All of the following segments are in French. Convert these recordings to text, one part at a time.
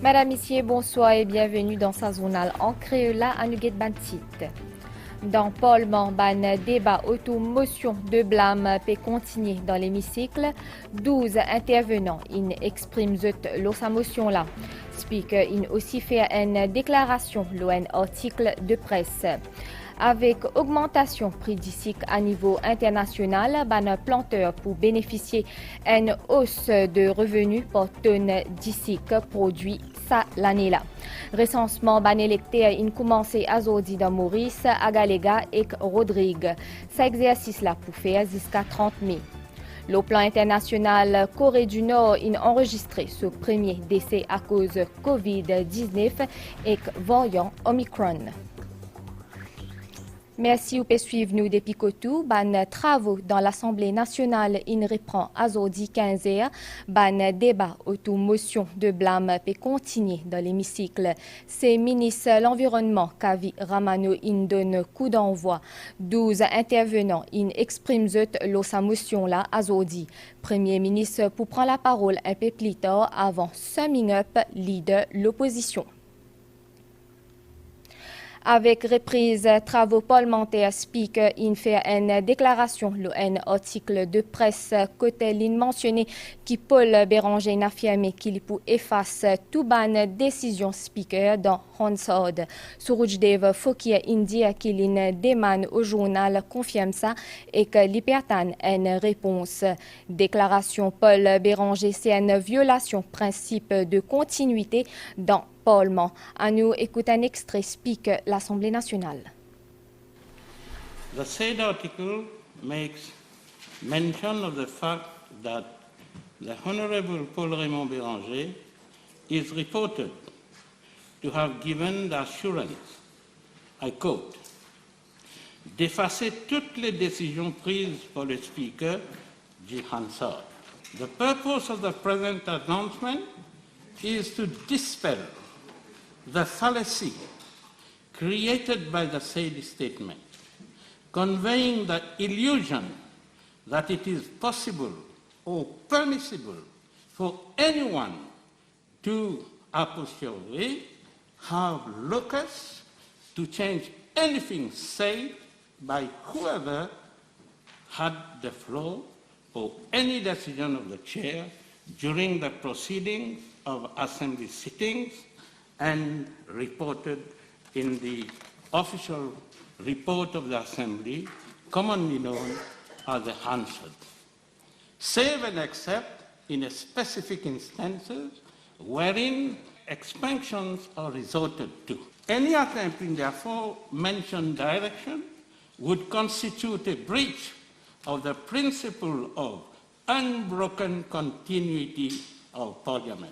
Madame, Messieurs, bonsoir et bienvenue dans sa journal en créole à Nuguet Bantit. Dans Paul Morban, débat auto-motion de blâme peut continuer dans l'hémicycle. 12 intervenants expriment leur motion là. Speaker aussi fait une déclaration, un article de presse. Avec augmentation prix d'ici à niveau international, ban planteur pour bénéficier d'une hausse de revenus par tonne d'ici produit ça l'année-là. Recensement ban électeur in commencé à Zodi dans Maurice, à Galega et Rodrigue. Cet exercice-là pour faire jusqu'à 30 mai. Le plan international Corée du Nord a enregistré ce premier décès à cause de COVID-19 et variant Omicron. Merci ou suivre nous depuis Cotou. Ban travaux dans l'Assemblée nationale in reprend à Zodi 15h. Ban débat autour motion de blâme peut continuer dans l'hémicycle. C'est ministre de l'Environnement Kavi Ramano in donne coup d'envoi. 12 intervenants in expriment sa motion là à Zodi. Premier ministre pour prendre la parole un peu plus tard avant summing up leader l'opposition. Avec reprise travaux parlementaires, Speaker in fait une déclaration, un article de presse côté l'in mentionné qui Paul Béranger n'a affirmé qu'il peut effacer tout ban décision Speaker dans Hansard. Surujdev Fokia India qu'il demande au journal confirme ça et que l'Ipertan a une réponse. Déclaration Paul Béranger, c'est une violation principe de continuité dans Parlement. À nous écoute un extrait speak l'Assemblée nationale. The said article makes mention of the fact that the Honorable Paul Raymond Béranger is reported to have given the assurance, I quote, d'effacer toutes les décisions prises par le Speaker J. Hansard. The purpose of the present announcement is to dispel the fallacy created by the said statement, conveying the illusion that it is possible or permissible for anyone to, a posteriori, have locus to change anything said by whoever had the floor or any decision of the chair during the proceedings of assembly sittings and reported in the official report of the Assembly, commonly known as the Hansard, save and except in a specific instances wherein expansions are resorted to. Any attempt in the aforementioned direction would constitute a breach of the principle of unbroken continuity of Parliament.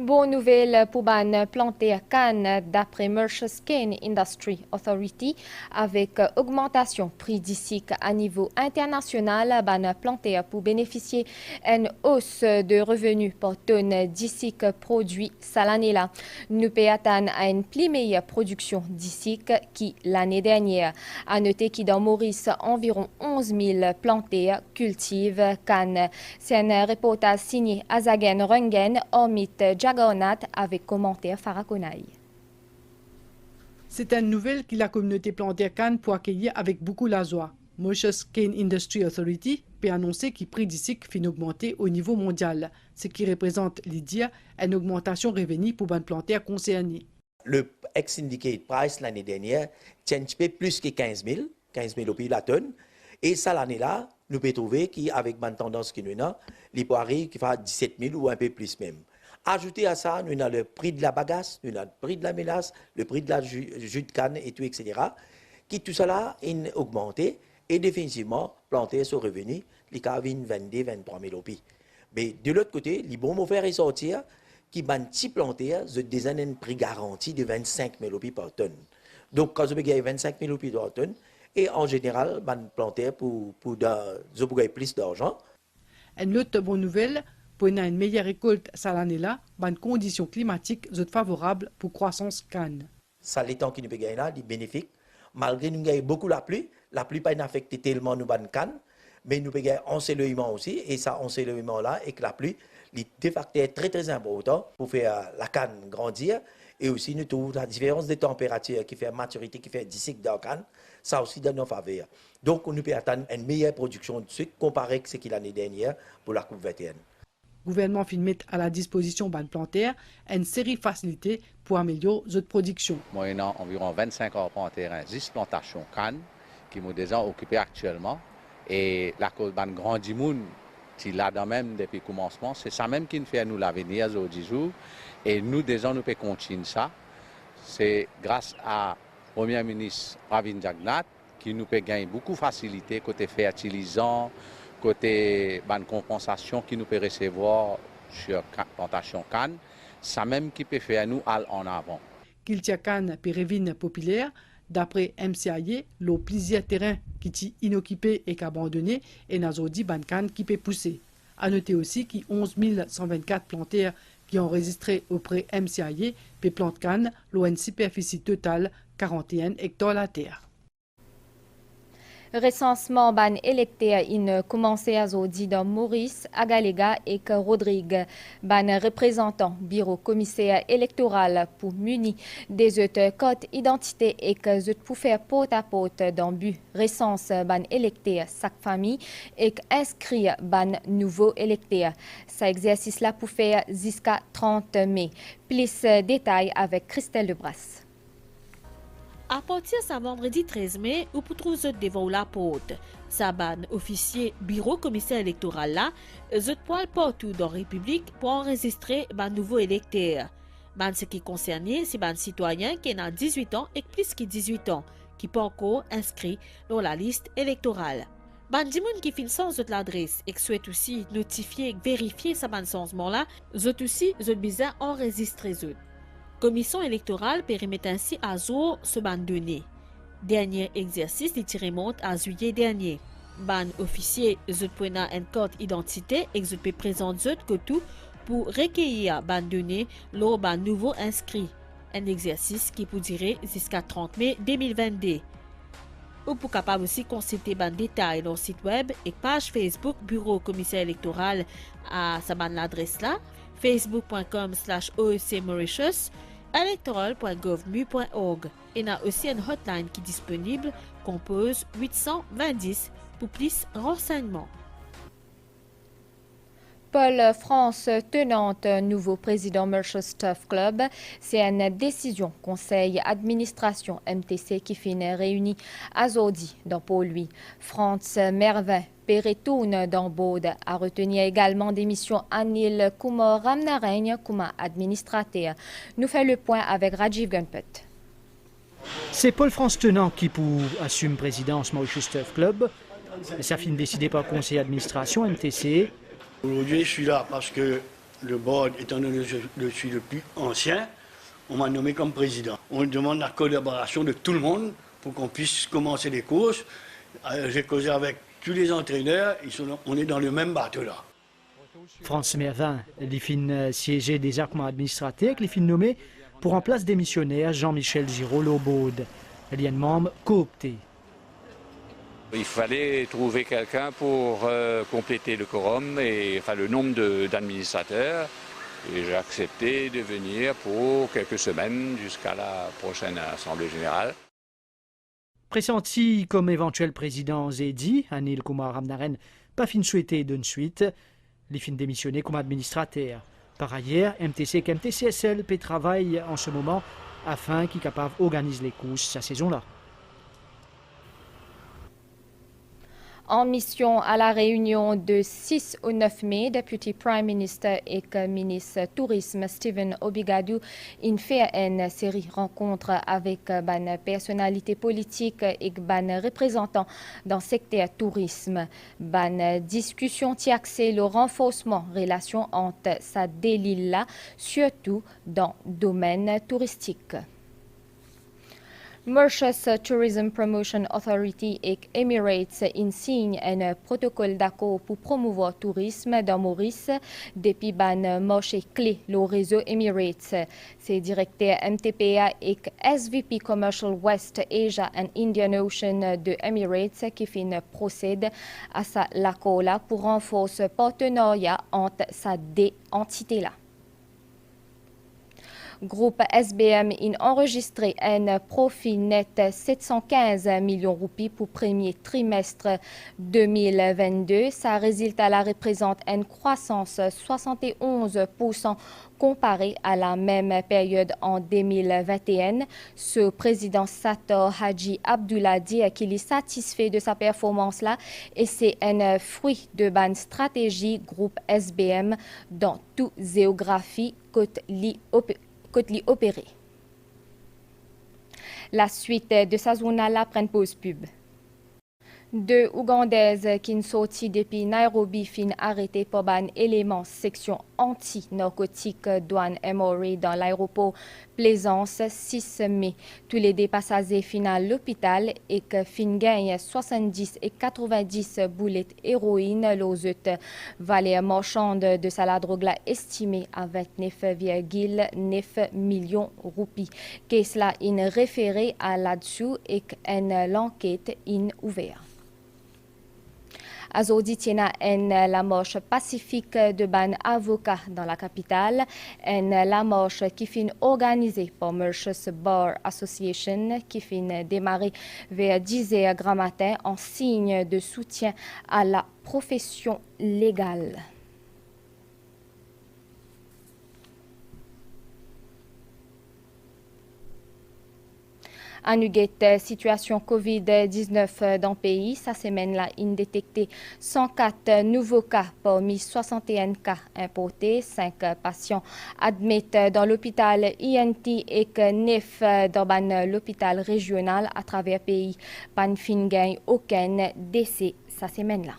Bonne nouvelle pour ban planté à Cannes d'après Mercer's Cane Industry Authority avec augmentation prix d'ici à niveau international ban planté pour bénéficier une hausse de revenus par tonne d'ici produit ça l'année là. Nous payons à une plus meilleure production d'ici qui l'année dernière. À noter qu'il dans Maurice environ 11 000 plantés cultivent Cannes. C'est un reportage signé Azagen Rungen Omit Jagonat avec commentaire Farakonaï. C'est une nouvelle que la communauté plantaire Cannes peut accueillir avec beaucoup la joie. Mercer's Cane Industry Authority peut annoncer qu'il prix d'ici fin augmenter au niveau mondial, ce qui représente l'idée une augmentation revenue pour les plantaires concernés. Le ex-indicated price l'année dernière tient plus que 15 000 au pays la tonne. Et ça l'année-là, nous pouvons trouver qu'avec une tendance qui nous a, les poiries qui font 17 000 ou un peu plus même. Ajouté à ça, nous avons le prix de la bagasse, nous avons le prix de la mélasse, le prix de la jus de canne et tout, etc. Qui tout cela a augmenté et définitivement planté sur revenu, les cas 22 23 000 au pays. Mais de l'autre côté, les bons mauvais ressortir qui ban petit planté, des années de prix garanti de 25 000 au pays par tonne. Donc quand vous avez 25 000 au pays par tonne, et en général, ban planté pour plus d'argent. Une autre bonne nouvelle, pour une meilleure récolte cette année-là, les conditions climatiques sont favorables pour croissance canne. Ça, les temps qui nous gagnent là, c'est bénéfique. Malgré nous gagnons beaucoup la pluie pas affecté tellement nous ban canne, mais nous gagnons ensoleillement aussi, et ça ensoleillement là, et que la pluie, Les deux facteurs très très importants pour faire la canne grandir. Et aussi, nous trouvons la différence de température qui fait maturité, qui fait du sucre dans la canne, ça aussi dans nos faveurs. Donc, on peut attendre une meilleure production de sucre comparé à ce qu'il y a l'année dernière pour la coupe 21. Le gouvernement fait mettre à la disposition de plantaire une série de facilités pour améliorer notre production. Moyennant environ 25 heures par terrain, 10 plantations canne qui sont déjà occupées actuellement. Et la cause de grand dimoun, qui là dans même depuis le commencement, c'est ça même qui nous fait nous l'avenir aux 10 jours. Et nous, déjà, nous pouvons continuer ça. C'est grâce à Premier ministre Pravin Jagnnath qui nous peut gagner beaucoup de facilité côté fertilisant, côté compensation qui nous peut recevoir sur plantation canne. Ça même qui peut faire nous aller en avant. Kiltia canne pérévine populaire, d'après MCAE, le plusieurs terrains qui sont inoccupés et abandonnés et nazodi ban canne qui peut pousser. À noter aussi qu'il y a 11 124 plantaires qui ont enregistré auprès MCAE pour plantes canne, l'ON superficie totale 41 hectares la terre. Recensement ban électeur in commencé à Zodi dans Maurice, Agalega et Rodrigue. Ban représentant bureau commissaire électoral pour muni des autres codes identité et que zut pour faire porte à porte dans but recense ban électeur chaque famille et inscrire ban nouveau électeur. Ça exercice là pour faire jusqu'à 30 mai. Plus détails avec Christelle Lebras. À partir de vendredi 13 mai, ou pour trouver devant la porte. Saban, officier bureau commissaire électoral là, zot poil partout dans la République pour enregistrer ban nouveau électeur. Ban ce qui concerne, c'est ban citoyen qui a 18 ans et plus que 18 ans, qui pas encore inscrit dans la liste électorale. Ban dimoun qui fin sans zot l'adresse et qui souhaite aussi notifier et vérifier sa ban changement là, zot aussi zot bizarre enregistrer zot. Commission électorale périmètre ainsi à jour ce ban donné. Dernier exercice de remonte à juillet dernier. Ban officier zut prena un code identité et zut peut présenter zut que tout pour recueillir ban donné lors ban nouveau inscrit. Un exercice qui peut durer jusqu'à 30 mai 2022. Ou pour capable aussi consulter ban détails dans le site web et page Facebook Bureau commissaire électoral à sa ban l'adresse là, facebook.com/OEC Mauritius, electoral.gov.mu.org. Il y a aussi une hotline qui est disponible, compose 820 pour plus de renseignements. Paul France, tenante nouveau président Mauritius Turf Club, c'est une décision conseil administration MTC qui finit réunie à Zodi dans pour lui. France Mervin Peretoun dans Baude a retenu également des missions Anil Kumar Ramnaraigne comme administrateur. Nous fait le point avec Rajiv Gunput. C'est Paul France Tenant qui pour assume présidence Mauritius Turf Club. Ça finit décidé par le conseil d'administration MTC. Aujourd'hui, je suis là parce que le board, étant donné que je suis le plus ancien, on m'a nommé comme président. On demande la collaboration de tout le monde pour qu'on puisse commencer les courses. J'ai causé avec tous les entraîneurs, on est dans le même bateau là. France Mervin, les fins siégés des arcs administratifs, les fins nommés pour en place des missionnaires Jean-Michel Giraud-Lobaude. Il y a un membre coopté. Il fallait trouver quelqu'un pour compléter le quorum et enfin, le nombre d'administrateurs. Et j'ai accepté de venir pour quelques semaines jusqu'à la prochaine Assemblée générale. Pressenti comme éventuel président Zedi, Anil Kumar Ramnaren, pas fin souhaité d'une suite, les fins démissionné comme administrateur. Par ailleurs, MTC et MTCSL travaillent en ce moment afin qu'ils soient capables d'organiser les courses cette saison-là. En mission à la réunion de 6 au 9 mai, Deputy Prime Minister et ministre Tourisme Stephen Obigadou a fait une série de rencontres avec des personnalités politiques et des représentants dans le secteur tourisme. Des discussions qui axent le renforcement des relations entre sa l'île, surtout dans le domaine touristique. Mauritius Tourism Promotion Authority et Emirates signent un protocole d'accord pour promouvoir le tourisme dans Maurice depuis ban marché clé le réseau Emirates. C'est directeur MTPA et SVP Commercial West Asia and Indian Ocean de Emirates qui procède à l'accord là pour renforcer le partenariat entre ces deux entités-là. Groupe SBM a enregistré un profit net 715 millions de roupies pour le premier trimestre 2022. Ça représente une croissance de 71% comparé à la même période en 2021. Ce président Sator Haji Abdullah dit qu'il est satisfait de sa performance-là et c'est un fruit de la stratégie groupe SBM dans toute géographie côte opéré. La suite de sa zone-là prend pause pub. Deux Ougandaises qui sont sorties depuis Nairobi fin arrêtées pour un élément section anti-narcotique douane MRA dans l'aéroport Plaisance 6 mai. Tous les deux passagers finissent à l'hôpital et que fin gagnent 70 et 90 boulettes héroïne. L'autre valeur marchande de la drogue là estimée à 29,9 millions de roupies. Que cela est référé à là-dessous et qu'une enquête est ouverte. Azodi tiena la marche pacifique de ban avocat dans la capitale, la marche qui fin organisée par Mauritius Bar Association qui fin démarrée vers 10h grand matin en signe de soutien à la profession légale. En situation COVID-19 dans le pays, cette semaine-là, il a détecté 104 nouveaux cas parmi 61 cas importés. 5 patients admis dans l'hôpital INT et 9 dans l'hôpital régional à travers le pays. Pas de aucun décès cette semaine-là.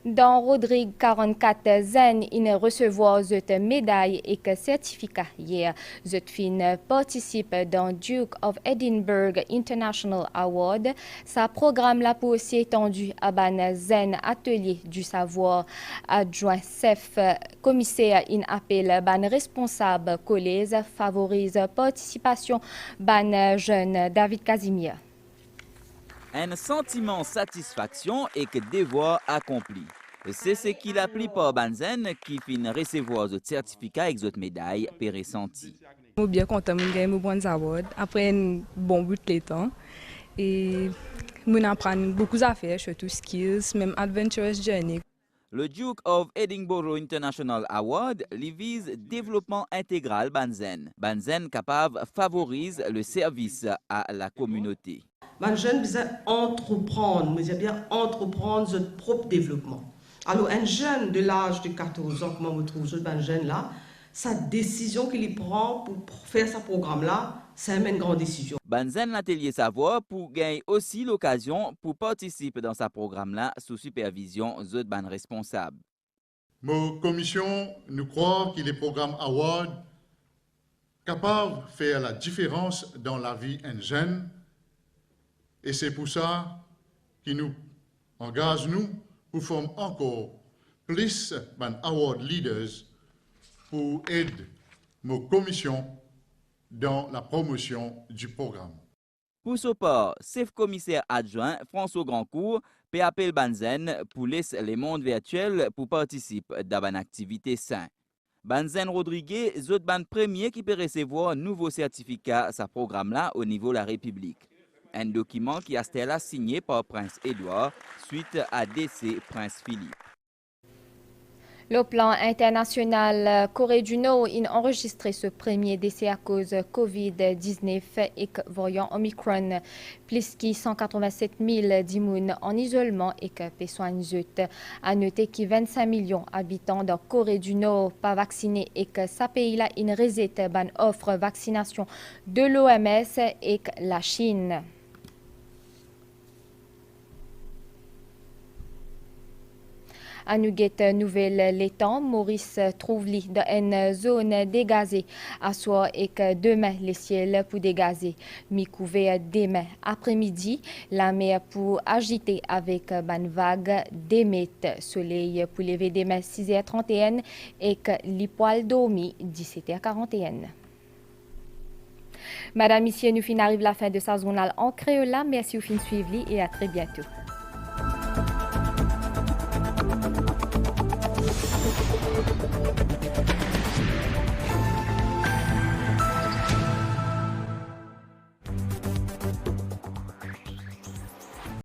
Dans Rodrigue 44 Zen, il recevoir cette médaille et que certificat hier. Cette fin participe dans Duke of Edinburgh International Award. Sa programme là pour aussi étendu à ban Zen Atelier du savoir adjoint chef commissaire in appel ban responsable collège favorise participation ban jeune David Casimir. Un sentiment de satisfaction et que devoir accompli. C'est ce qu'il a pris pour Banzen qui finit recevoir le certificat avec cette médaille ressenti. Je suis bien content de gagner mon bon award après un bon bout de temps. Et je apprends beaucoup d'affaires, surtout skills, même adventurous journey. Le Duke of Edinburgh International Award lui vise développement intégral Banzen. Banzen capable favorise le service à la communauté. Les jeunes doivent entreprendre, leur propre développement. Alors, un jeune de l'âge de 14 ans, comment on trouve ce jeune-là, sa décision qu'il prend pour faire ce programme-là, c'est une grande décision. Banzen l'atelier savoir pour gagner aussi l'occasion pour participer dans ce programme-là sous supervision de ban responsable. Nos commissions nous croient que les programmes Award capables de faire la différence dans la vie d'un jeune. Et c'est pour ça qu'ils nous engagent pour former encore plus d'award leaders pour aider nos commissions dans la promotion du programme. Pour ce part, chef commissaire adjoint François Grandcourt peut appeler Banzen pour laisser les mondes virtuels pour participer dans une activité saine. Banzen Rodriguez est le premier qui peut recevoir un nouveau certificat à ce programme-là au niveau de la République. Un document qui a été signé par Prince Édouard suite à décès Prince Philippe. Le plan international Corée du Nord a enregistré ce premier décès à cause de COVID-19 et variant Omicron. Plus de 187 000 d'immunes en isolement et que soignent. À noter que 25 millions d'habitants de Corée du Nord pas vaccinés et que ce pays-là une résiste ban offre vaccination de l'OMS et que la Chine. À Nuguet Nouvelle Létang, Maurice trouve-li dans une zone dégazée. À soir et que demain, les ciels pour dégazer. Mi-couvé demain après-midi, la mer pour agiter avec ban vague d'émette. Soleil pour lever demain 6h31 et que les poils dormi 17h41. Madame, Monsieur, nous fin arrive la fin de sa journal en créole. Merci au fin de suivre et à très bientôt.